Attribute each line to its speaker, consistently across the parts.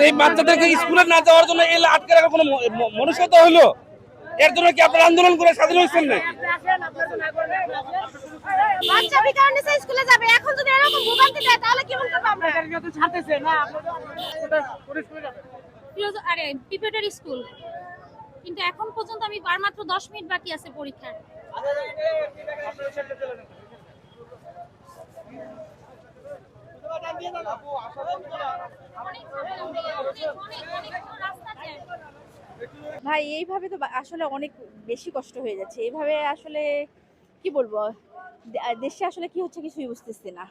Speaker 1: এই বাচ্চাদেরকে স্কুলে না যাওয়ার জন্য এই আটকে রাখার কোনো মনুষ্যত্ব হলো? এর জন্য কি আপনারা আন্দোলন করে স্বাধীন হয়েছেন নাকি?
Speaker 2: বাচ্চা বিকার নিচে স্কুলে যাবে, এখন যদি এরকম ভোগান্তি দেয় তাহলে কেমন করব আমরা?
Speaker 1: ছাড়তেছে না
Speaker 3: আরে প্রিপারেটরি স্কুল, কিন্তু এখন পর্যন্ত আমি মাত্র 10 মিনিট বাকি আছে পরীক্ষার।
Speaker 4: ভাই এইভাবে তো আসলে অনেক বেশি কষ্ট হয়ে যাচ্ছে। এইভাবে আসলে কি বলবো, দেশে আসলে কি হচ্ছে কিছুই বুঝতেছি না।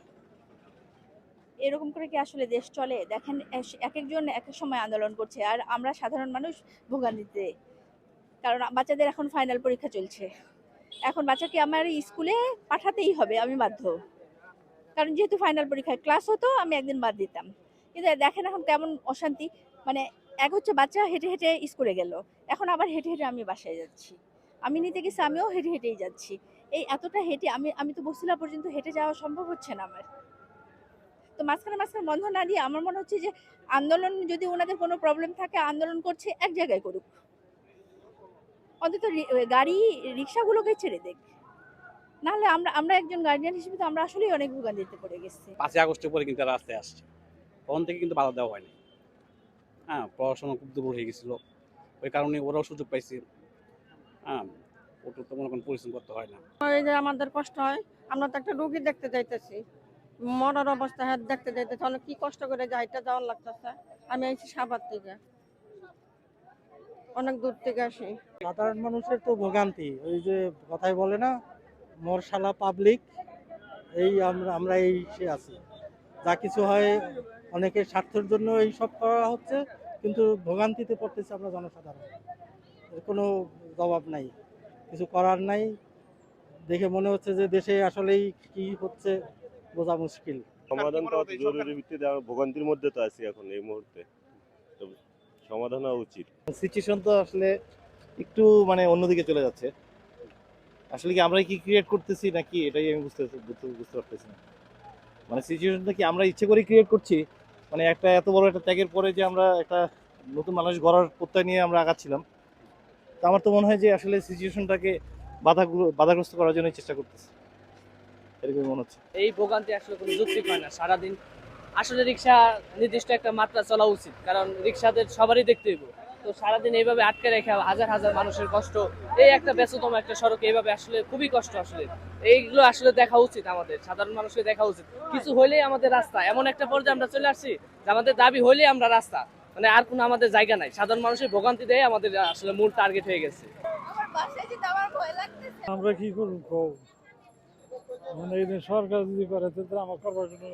Speaker 4: এরকম করে কি আসলে দেশ চলে? দেখেন এক একজন এক এক সময় আন্দোলন করছে, আর আমরা সাধারণ মানুষ ভোগান্তিতে। কারণ বাচ্চাদের এখন ফাইনাল পরীক্ষা চলছে, এখন বাচ্চাকে আমার স্কুলে পাঠাতেই হবে, আমি বাধ্য। কারণ যেহেতু ফাইনাল পরীক্ষায় ক্লাস হতো, আমি একদিন বাদ দিতাম। কিন্তু দেখেন এখন কেমন অশান্তি। মানে এক হচ্ছে বাচ্চা হেঁটে হেঁটে স্কুলে গেল, এখন আবার হেঁটে হেঁটে আমি বাসায় যাচ্ছি। আমি নিতে গেছি, আমিও হেঁটে হেঁটেই যাচ্ছি। এই এতটা হেঁটে আমি তো বসিলা পর্যন্ত হেঁটে যাওয়া সম্ভব হচ্ছে না আমার। তো মাঝখানে মাঝখানে বন্ধ না দিয়ে আমার মনে হচ্ছে যে আন্দোলন, যদি ওনাদের কোনো প্রবলেম থাকে, আন্দোলন করছে এক জায়গায় করুক, অন্তত গাড়ি রিক্সাগুলোকে ছেড়ে দেখ। নাহলে আমরা আমরা একজন গার্জিয়ান হিসেবে তো আমরা আসলেই অনেক ভোগান্তিতে পড়ে গেছি।
Speaker 1: 5ই আগস্টের পরে কিন্তু রাস্তায় আসছে, তখন থেকে কিন্তু বাধা দেওয়া হয়নি। হ্যাঁ, পড়াশোনা খুব দুর্বল হয়ে গেছিল, ওই কারণে ওরাও সুযোগ পাইছে। হ্যাঁ, ওটা তো মনে করেন পরিশ্রম করতে হয় না।
Speaker 5: এই যে আমাদের কষ্ট হয়, আমরা তো একটা রোগী দেখতে যাইতেছি, মরার অবস্থা হ্যাঁ দেখতে যাইতেছি, অনেক কি কষ্ট করে যাইতে যাওয়ার লাগতেছে। আমি আইছি সাভার থেকে, অনেক দূর থেকে আসি।
Speaker 6: সাধারণ মানুষের তো ভোগান্তি, ওই যে কথাই বলে না, মোরশালা পাবলিক, এই আমরা এই সে আছি। যা কিছু হয় অনেকের স্বার্থের জন্য এই সব করা হচ্ছে, কিন্তু ভোগান্তিতে পড়তেছে আমরা জনসাধারণ। এর কোনো জবাব নাই, কিছু করার নাই। দেখে মনে হচ্ছে যে দেশে আসলেই কি হচ্ছে বোঝা মুশকিল।
Speaker 7: সমাধান তো জরুরি ভিত্তিতে, আমরা ভোগান্তির মধ্যে তো আছি এখন এই মুহূর্তে, তো সমাধান হওয়া উচিত।
Speaker 8: সিচুয়েশন তো আসলে একটু মানে অন্যদিকে চলে যাচ্ছে। আসলে কি আমরা কি ক্রিয়েট করতেছি নাকি, এটাই আমি বুঝতে পারতেছি না। মানে সিচুয়েশনটা কি আমরা ইচ্ছে করে ক্রিয়েট করছি? মানে একটা এত বড় একটা ত্যাগের পরে যে আমরা একটা নতুন মানুষ গড়ার প্রত্যয় নিয়ে আমরা আগাচ্ছিলাম, তো আমার তো মনে হয় যে আসলে সিচুয়েশনটাকে বাধাগ্রস্ত করার জন্য চেষ্টা করতেছি, এরকমই মনে হচ্ছে।
Speaker 9: এই ভোগান্তি আসলে কোনো যুক্তি হয় না। সারাদিন আসলে রিক্সা নির্দিষ্ট একটা মাত্রা চলা উচিত, কারণ রিক্সাদের সবারই দেখতে হইব। তো সারাদিন এইভাবে আটকে রেখে হাজার হাজার মানুষের কষ্ট, এই একটা ব্যস্ততম একটা সড়কে এইভাবে আসলে খুবই কষ্ট। আসলে এইগুলো আসলে দেখা উচিত, আমাদের সাধারণ মানুষকে দেখা উচিত। কিছু হইলেই আমাদের রাস্তা, এমন একটা পর্যায়ে আমরা চলে আসছি যে আমাদের দাবি হইলেই আমরা রাস্তা, মানে আর কোনো আমাদের জায়গা নাই। সাধারণ মানুষের ভোগান্তি দেয় আমাদের আসলে মূল টার্গেট হয়ে গেছে।
Speaker 6: আমরা কি করব, মানে এই সরকার যদি করে, আমার করবার কোনো